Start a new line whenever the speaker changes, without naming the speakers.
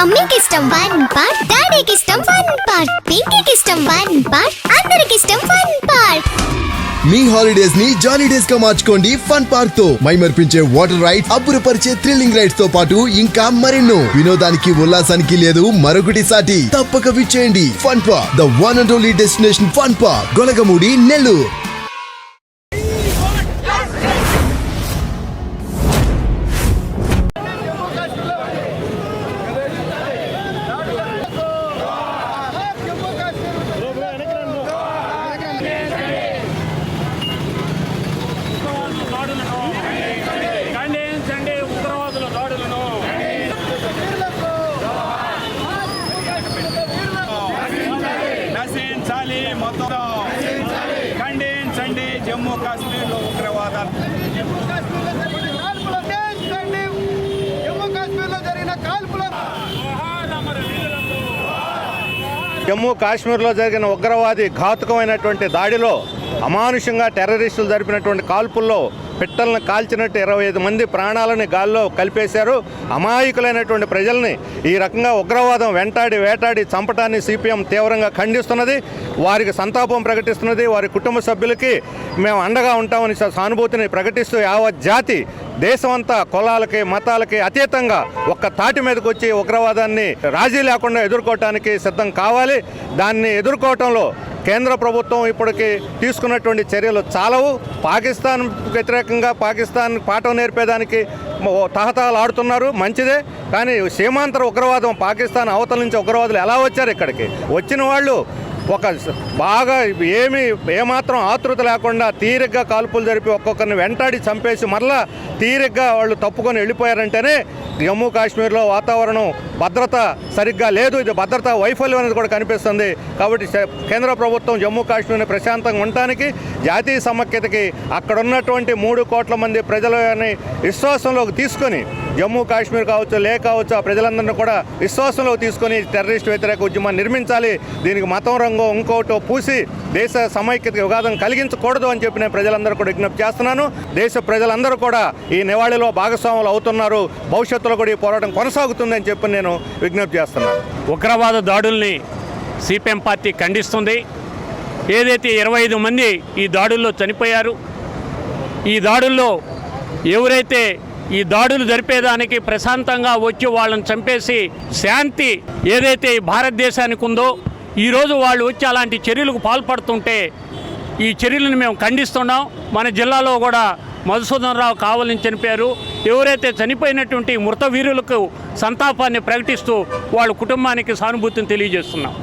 మమ్మీకి ఇష్టం one part, డాడీకి ఇష్టం వన్ పార్ట్, పింకీకి ఇష్టం వన్ పార్ట్, అందరికి ఇష్టం వన్ పార్ట్.
మీ హాలిడేస్ ని జాలీ డేస్ గా మార్చుకోండి ఫన్ పార్క్ తో. మైమర్పించే వాటర్ రైడ్స్, అబ్బురపరిచే థ్రిల్లింగ్ రైడ్స్ తో పాటు ఇంకా మరెన్నో. వినోదానికి ఉల్లాసానికి లేదు మరొకటి సాటి. తప్పక విచ్చేయండి fun park, the one and only destination fun park, Golagamudi, Nellore.
ఖండించండి జమ్మూ కాశ్మీర్లో ఉగ్రవాదాలు. జమ్మూ కాశ్మీర్లో జరిగిన ఉగ్రవాది ఘాతుకమైనటువంటి దాడిలో అమానుషంగా టెర్రరిస్టులు జరిపినటువంటి కాల్పుల్లో పిట్టలను కాల్చినట్టు 25 మంది ప్రాణాలని గాల్లో కలిపేశారు. అమాయకులైనటువంటి ప్రజల్ని ఈ రకంగా ఉగ్రవాదం వెంటాడి వేటాడి చంపటాన్ని సిపిఎం తీవ్రంగా ఖండిస్తున్నది. వారికి సంతాపం ప్రకటిస్తున్నది. వారి కుటుంబ సభ్యులకి మేము అండగా ఉంటామని సానుభూతిని ప్రకటిస్తూ యావత్ జాతి దేశమంతా కులాలకి మతాలకి అతీతంగా ఒక్క తాటి మీదకి వచ్చి ఉగ్రవాదాన్ని రాజీ లేకుండా ఎదుర్కోవటానికి సిద్ధం కావాలి. దాన్ని ఎదుర్కోవటంలో కేంద్ర ప్రభుత్వం ఇప్పటికి తీసుకున్నటువంటి చర్యలు చాలవు. పాకిస్తాన్ వ్యతిరేకంగా పాకిస్తాన్ పాఠం నేర్పేదానికి తహతహలు ఆడుతున్నారు, మంచిదే. కానీ సీమాంతర ఉగ్రవాదం, పాకిస్తాన్ అవతల నుంచి ఉగ్రవాదులు ఎలా వచ్చారు ఇక్కడికి? వచ్చిన వాళ్ళు ఒక బాగా ఏమాత్రం ఆతృత లేకుండా తీరిగ్గా కాల్పులు జరిపి ఒక్కొక్కరిని వెంటాడి చంపేసి మరలా తీరిగ్గా వాళ్ళు తప్పుకొని వెళ్ళిపోయారంటేనే జమ్మూ కాశ్మీర్లో వాతావరణం భద్రత సరిగ్గా లేదు. ఇది భద్రతా వైఫల్యం అనేది కూడా కనిపిస్తుంది. కాబట్టి కేంద్ర ప్రభుత్వం జమ్మూ కాశ్మీర్ని ప్రశాంతంగా ఉండటానికి, జాతీయ సమైక్యతకి, అక్కడ ఉన్నటువంటి 3 కోట్ల మంది ప్రజలని విశ్వాసంలోకి తీసుకొని జమ్మూ కాశ్మీర్ కావచ్చు, కావచ్చు, ఆ ప్రజలందరినీ కూడా విశ్వాసంలోకి తీసుకొని టెర్రరిస్ట్ వ్యతిరేక ఉద్యమాన్ని నిర్మించాలి. దీనికి మతం రంగం ఇంకోటో పూసి దేశ సమైక్యతకి విఘాతం కలిగించకూడదు అని చెప్పి నేను ప్రజలందరూ కూడా విజ్ఞప్తి చేస్తున్నాను. దేశ ప్రజలందరూ కూడా ఈ నివాళిలో భాగస్వాములు అవుతున్నారు. భవిష్యత్తులో కూడా ఈ పోరాటం కొనసాగుతుందని చెప్పి నేను విజ్ఞప్తి చేస్తున్నాను.
ఉగ్రవాద దాడుల్ని సిపిఎం పార్టీ ఖండిస్తుంది. ఏదైతే 25 మంది ఈ దాడుల్లో చనిపోయారు, ఈ దాడుల్లో ఎవరైతే ఈ దాడులు జరిపేదానికి ప్రశాంతంగా వచ్చి వాళ్ళని చంపేసి శాంతి ఏదైతే భారతదేశానికి ఉందో, ఈరోజు వాళ్ళు వచ్చి అలాంటి చర్యలకు పాల్పడుతుంటే ఈ చర్యలను మేము ఖండిస్తున్నాం. మన జిల్లాలో కూడా మధుసూదన్ రావు కావాలని చనిపోయారు. ఎవరైతే చనిపోయినటువంటి మృత వీరులకు సంతాపాన్ని ప్రకటిస్తూ వాళ్ళ కుటుంబానికి సానుభూతిని తెలియజేస్తున్నాం.